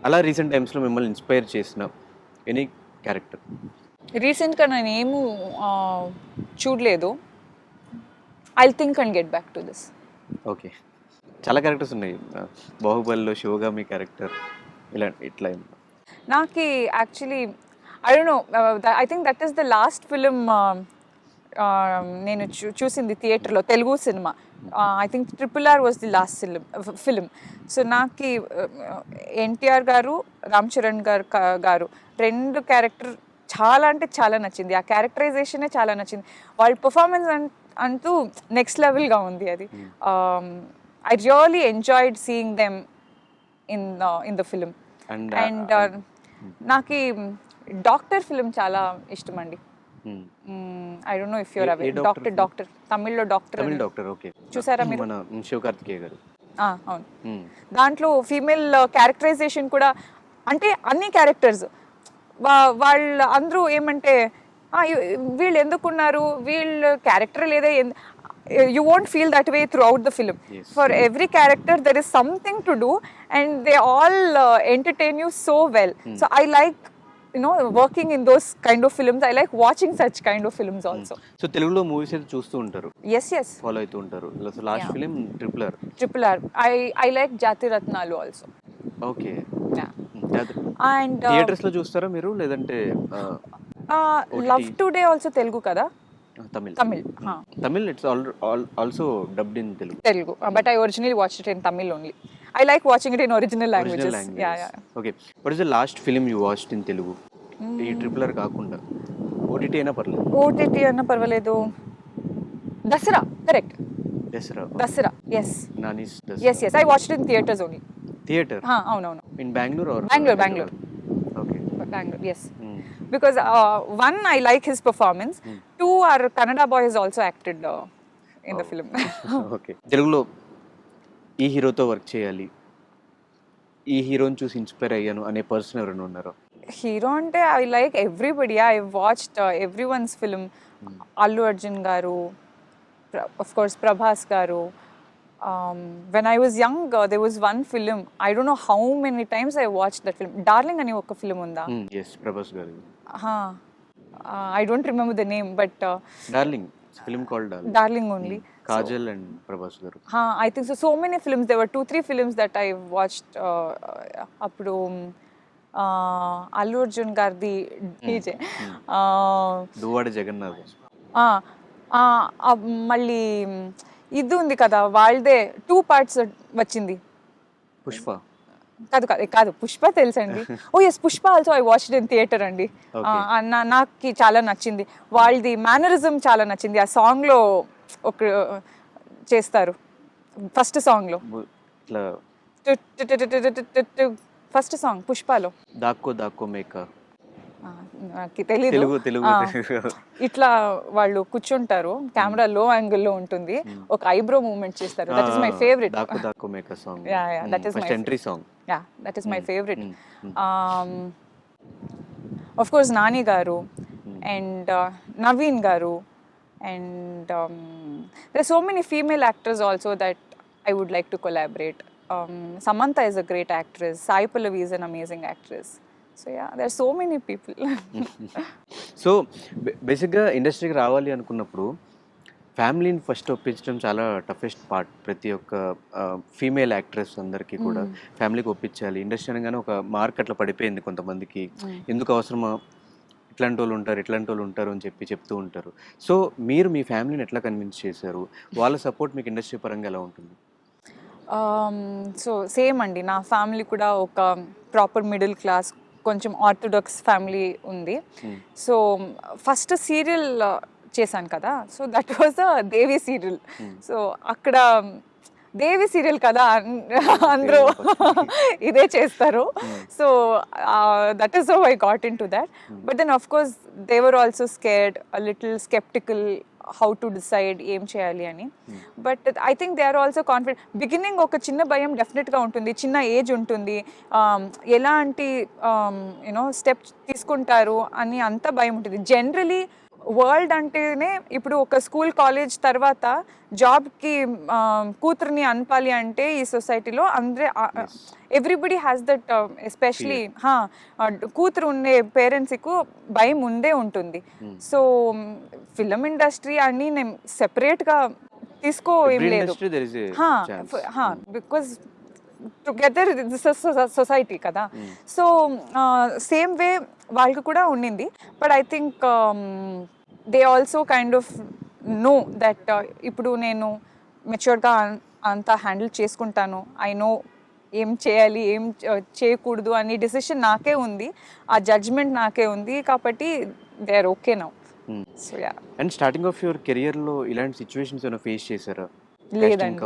అలా రీసెంట్ టైమ్స్లో మిమ్మల్ని ఇన్స్పైర్ చేసిన ఎనీ క్యారెక్టర్? రీసెంట్గా నేను ఏమూ చూడలేదు. I think and get back to this. Okay. చాలా క్యారెక్టర్స్ ఉన్నాయి. బాహుబలిలో శివగామి క్యారెక్టర్ ఇట్లా నాకు actually I don't know, I think that is the last film నేను చూసింది థియేటర్లో, Telugu cinema. I think RRR was the last film. So నాకు ఎన్టీఆర్ గారు, రామ్ చరణ్ గారు రెండు క్యారెక్టర్ చాలా అంటే చాలా నచ్చింది. ఆ క్యారెక్టరైజేషనే చాలా నచ్చింది. వాళ్ళ పర్ఫార్మెన్స్ అంటూ నెక్స్ట్ లెవెల్గా ఉంది. అది I really enjoyed seeing them in the film. And నాకు డాక్టర్ ఫిలిం చాలా ఇష్టం అండి. I don't know if you're away. Doctor తమిళ్లో డాక్టర్ ఓకే. చూసారా మీరు? మన శివకార్తికేయ గారు. అవును. దాంట్లో ఫీమేల్ క్యారెక్టరైజేషన్ కూడా, అంటే అన్ని క్యారెక్టర్స్ వాళ్ళు అందరూ ఏమంటే వీళ్ళు ఎందుకున్నారు, వీళ్ళు క్యారెక్టర్ లేదా, you won't feel that way throughout the film. Yes. For every character there is something to do, and they all entertain you so well. So I like, working in those kind of films. I like watching such kind of films also. So తెలుగులో movies అయితే చూస్తూ ఉంటారు, yes follow అవుతూ ఉంటారు. Last film RRR. I like Jati Ratnalu also. Okay. Yeah. And theatres లో చూస్తారా మీరు, లేదంటే Love Today also Telugu kada? Tamil. It's also dubbed in Telugu, but I originally watched it in Tamil only. I like watching it in original languages. Yeah. Okay. What is the last film you watched in Telugu? ఈ RRR కాకుండా OTT అయినా పర్లేదు. OTT అయినా పర్వాలేదు. Dasara, correct. Dasara, yes. Nani's Dasara. Yes. I watched it in theaters only. Theater? అవును. In Bangalore or? Bangalore. Okay. Bangalore, yes. Because one, I like his performance. Two, our Kannada boy has also acted in the film. Okay. తెలుగులో ఈ హీరోతో work చేయాలి, ఈ హీరోని చూసి inspire అయ్యాను అనే పర్సన్ ఎవరైనా ఉన్నారా? హీరో అంటే I like everybody. I watched everyone's film. Allu Arjun గారు, ఆఫ్ కోర్స్ ప్రభాస్ గారు. When I was young, there was one film. I don't know how many times I watched that film. Darling అని ఒక film ఉందా? Yes, Prabhas గారు. I don't remember the name, but Darling. It's a film called Darling only. Kajal and Prabhas garu. I think so. So many films. There were 2-3 films that I watched. Appudu Allu Arjun gardi DJ. Duvadi Jagannath. మళ్ళీ ఇది ఉంది కదా, వాళ్ళదే 2 parts వచ్చింది. పుష్ప కాదు పుష్ప తెలుసండి. Yes, Pushpa also I watched in theatre అండి. నాకు చాలా నచ్చింది. వాళ్ళది మేనరిజం చాలా నచ్చింది. ఆ సాంగ్ లో ఒక చేస్తారు, ఫస్ట్ సాంగ్ లో, ఫస్ట్ సాంగ్ పుష్పలో దాక్కో మేక, నాకు తెలీదు. ఇట్లా వాళ్ళు కూర్చుంటారు, కెమెరా లో యాంగిల్లో ఉంటుంది, ఒక ఐబ్రో మూవ్మెంట్ చేస్తారు. That is my favourite. Daakko Meka song. That is my entry song. That is my favourite. Of course Nani గారు అండ్ నవీన్ గారు, and there are so many female actors also that I would like to collaborate. Samantha is a great actress. Sai Pallavi is an amazing actress. So yeah, there are so many people. So బేసిక్గా ఇండస్ట్రీకి రావాలి అనుకున్నప్పుడు ఫ్యామిలీని first ఒప్పించడం చాలా toughest part. ప్రతి ఒక్క female actress అందరికీ కూడా ఫ్యామిలీకి ఒప్పించాలి. ఇండస్ట్రీ అనగానే ఒక మార్క్ అట్లా పడిపోయింది కొంతమందికి. ఎందుకు అవసరమా, ఇట్లాంటి వాళ్ళు ఉంటారు అని చెప్తూ ఉంటారు. సో మీరు మీ ఫ్యామిలీని ఎట్లా కన్విన్స్ చేశారు? వాళ్ళ సపోర్ట్ మీకు ఇండస్ట్రీ పరంగా ఎలా ఉంటుంది? సో సేమ్ అండి, నా ఫ్యామిలీ కూడా ఒక ప్రాపర్ మిడిల్ క్లాస్, కొంచెం ఆర్థోడాక్స్ ఫ్యామిలీ ఉంది. సో ఫస్ట్ సీరియల్ చేశాను కదా, so that was a Devi serial. So అక్కడ దేవి సీరియల్ కదా, అందరూ ఇదే చేస్తారు. So that is how I got into that. But then of course they were also scared, a little sceptical how to decide ఏం చేయాలి అని. But I think they are also confident. Beginning ఒక చిన్న భయం డెఫినెట్గా ఉంటుంది, చిన్న age ఉంటుంది, ఎలాంటి స్టెప్ తీసుకుంటారు అని అంత భయం ఉంటుంది. జనరలీ వరల్డ్ అంటేనే ఇప్పుడు ఒక స్కూల్ కాలేజ్ తర్వాత జాబ్కి కూతురుని అనపాలి అంటే ఈ సొసైటీలో అందరే ఎవ్రీబడి హ్యాస్ దట్ ఎస్పెషలీ కూతురు ఉండే పేరెంట్స్కు భయం ఉండే ఉంటుంది. సో ఫిలిం ఇండస్ట్రీ అని నేను సెపరేట్గా తీసుకో ఏం లేదు, బికాజ్ టుగెదర్ సొసైటీ కదా. సో సేమ్ వే వాళ్ళకి కూడా ఉండింది. But I think they also kind of know that ఇప్పుడు నేను మెచ్యూర్డ్గా అంతా హ్యాండిల్ చేసుకుంటాను, ఐ నో ఏం చేయాలి ఏం చేయకూడదు అని డిసిషన్ నాకే ఉంది, ఆ జడ్జ్మెంట్ నాకే ఉంది, కాబట్టి they are okay now. So yeah. And starting of your కెరియర్లో ఇలాంటి సిచ్యువేషన్స్ ఏమైనా ఫేస్ చేశారా? లేదండి,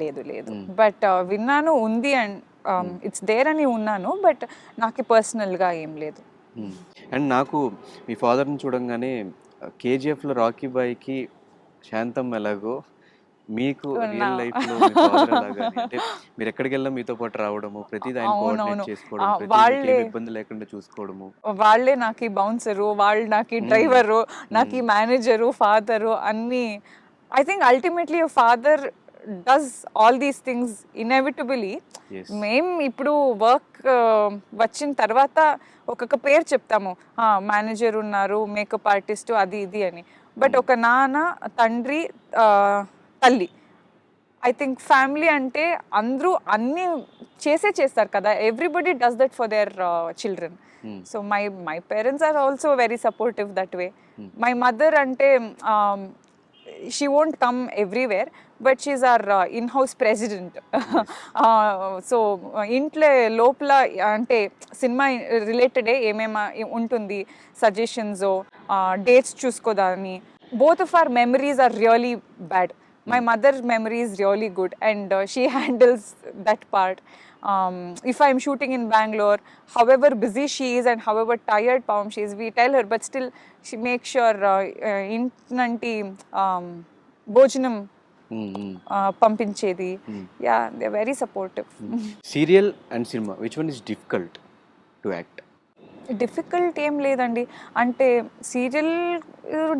లేదు లేదు. బట్ విన్నాను ఉంది అండ్ ఇట్స్ దేర్ అని ఉన్నాను, బట్ నాకు పర్సనల్గా ఏం లేదు. అండ్ నాకు మీ ఫాదర్ని చూడంగానే కేజీఎఫ్లో రాకీ బాయ్కి శాంతం ఎలాగో మీకు రియల్ లైఫ్లో అంటే మీరు ఎక్కడికి వెళ్ళినా మీతో పాటు రావడము, ప్రతిదీ ఆయన కోఆర్డినేట్ చేసుకోవడం, ప్రతిదీ ఇబ్బంది లేకుండా చూసుకోవడము, వాళ్ళే నాకు బౌన్సరు, వాళ్ళు నాకు డ్రైవరు, నాకు మేనేజరు, ఫాదరు అన్నీ. I think ultimately a father does all these things inevitably. మేము ఇప్పుడు వర్క్ వచ్చిన తర్వాత ఒక్కొక్క పేరు చెప్తాము, మేనేజర్ ఉన్నారు, మేకప్ ఆర్టిస్ట్, అది ఇది అని. బట్ ఒక నాన్న, తండ్రి, తల్లి, ఐ థింక్ ఫ్యామిలీ అంటే అందరూ అన్నీ చేస్తారు కదా. Everybody does that for their children. So my parents are also very supportive that way. My mother అంటే she won't come everywhere, but she's our in-house president. So ఇంట్లో లోపల అంటే సినిమా రిలేటెడే ఏమేమి ఉంటుంది, సజెషన్స్, డేట్స్ చూసుకోదాన్ని. Both of our memories are really bad. My mother's memory is really good and she handles that part. If I'm shooting in Bangalore, however busy she is and however tired Pavam she is, we tell her, but still she makes sure intanti భోజనం పంపించేది. Yeah, they are very supportive. Serial and cinema, which one is difficult to act? Difficult ఏం లేదండి, అంటే serial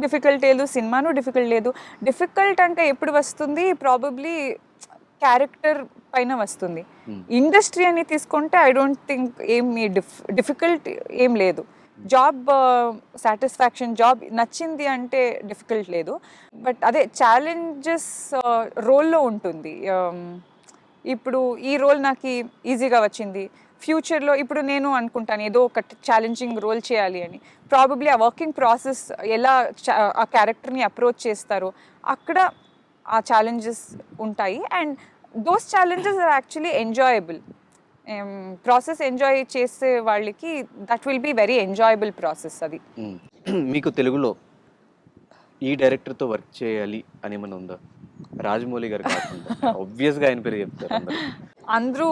difficult లేదు, సినిమాను difficult లేదు. Difficult అంటే ఎప్పుడు వస్తుంది, ప్రాబబ్లీ క్యారెక్టర్ పైన వస్తుంది. ఇండస్ట్రీ అని తీసుకుంటే ఐ డోంట్ థింక్ ఏమి డిఫికల్ట్ ఏం లేదు. జాబ్ సాటిస్ఫాక్షన్, జాబ్ నచ్చింది అంటే డిఫికల్ట్ లేదు. బట్ అదే ఛాలెంజెస్ రోల్లో ఉంటుంది. ఇప్పుడు ఈ రోల్ నాకు ఈజీగా వచ్చింది, ఫ్యూచర్లో ఇప్పుడు నేను అనుకుంటాను ఏదో ఒక ఛాలెంజింగ్ రోల్ చేయాలి అని. ప్రాబబ్లీ ఆ వర్కింగ్ ప్రాసెస్ ఎలా ఆ క్యారెక్టర్ని అప్రోచ్ చేస్తారో అక్కడ ఆ ఛాలెంజెస్ ఉంటాయి. And those challenges are actually enjoyable. Process enjoy చేసే వాళ్ళకి that will be very enjoyable process అది. మీకు తెలుగులో ఈ డైరెక్టర్తో వర్క్ చేయాలి అని ఏమైనా ఉందా? రాజమౌళి గారు కాకుండా ఆబ్వియస్గా ఆయన పేరు చెప్తారు అందరూ.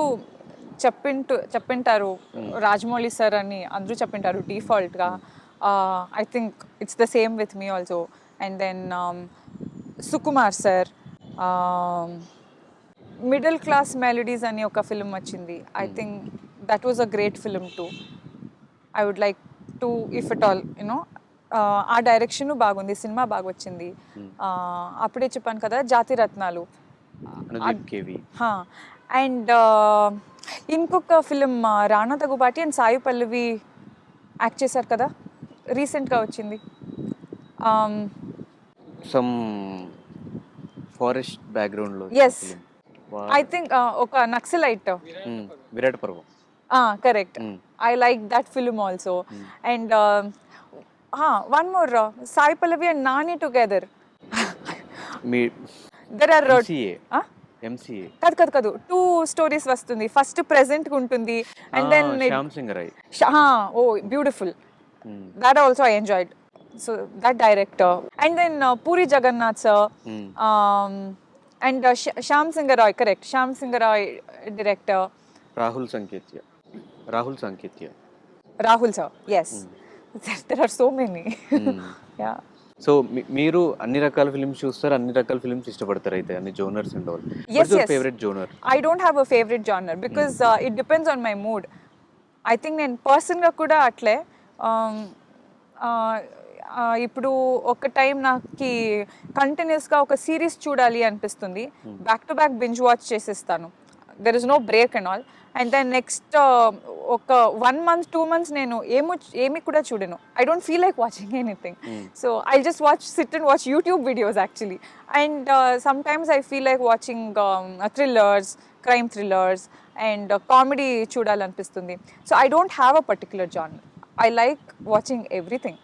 చెప్పింటారు రాజమౌళి సార్ అని అందరూ చెప్పింటారు డిఫాల్ట్గా. I think it's the same with me also. And then Sukumar sir, Middle Class Melodies అని ఒక ఫిలిం వచ్చింది. I think that was a great film too. I would like to, if it all you know, ఆ direction బాగుంది, cinema బాగా వచ్చింది. అప్పుడే చెప్పాను కదా జాతి రత్నాలు. అండ్ ఇంకొక film Rana Daggubati and Sai Pallavi act చేశారు కదా, రీసెంట్గా వచ్చింది. సమ్ ఫారెస్ట్ బ్యాక్గ్రౌండ్లో. ఎస్, ఐ థింక్ ఒక naxalite. Virata Parvam. Correct. I like that film also. And one more, Sai Pallavi and Nani together. There are MCA కాదు, 2 స్టోరీస్ వస్తుంది. ఫస్ట్ ప్రెసెంట్ ఉంటుంది and then Shyam Singh Roy. Oh beautiful, that also I enjoyed. So that director. And then Puri Jagannadh sir and Shyam Singh Roy. Correct, Shyam Singh Roy director. Rahul Sankrityan. Rahul sir, yes. There are so many. Yeah. So మీరు అన్ని రకాల films చూస్తారు, అన్ని రకాల films ఇష్టపడతారు అయితే, అన్ని genres and all. Yes. Favourite genre? I don't have a favorite genre because it depends on my mood. I think నేను పర్సన్గా కూడా అట్లే. ఇప్పుడు ఒక టైం నాకు కంటిన్యూస్గా ఒక సిరీస్ చూడాలి అనిపిస్తుంది, back to back binge watch చేసేస్తాను, there is no break and all. And then next ఒక 1 month 2 months నేను ఏమి కూడా చూడను. I don't feel like watching anything. So I just sit and watch YouTube videos actually. And sometimes I feel like watching thrillers, crime thrillers and comedy చూడాలనిపిస్తుంది. So I don't have a particular genre. I like watching everything.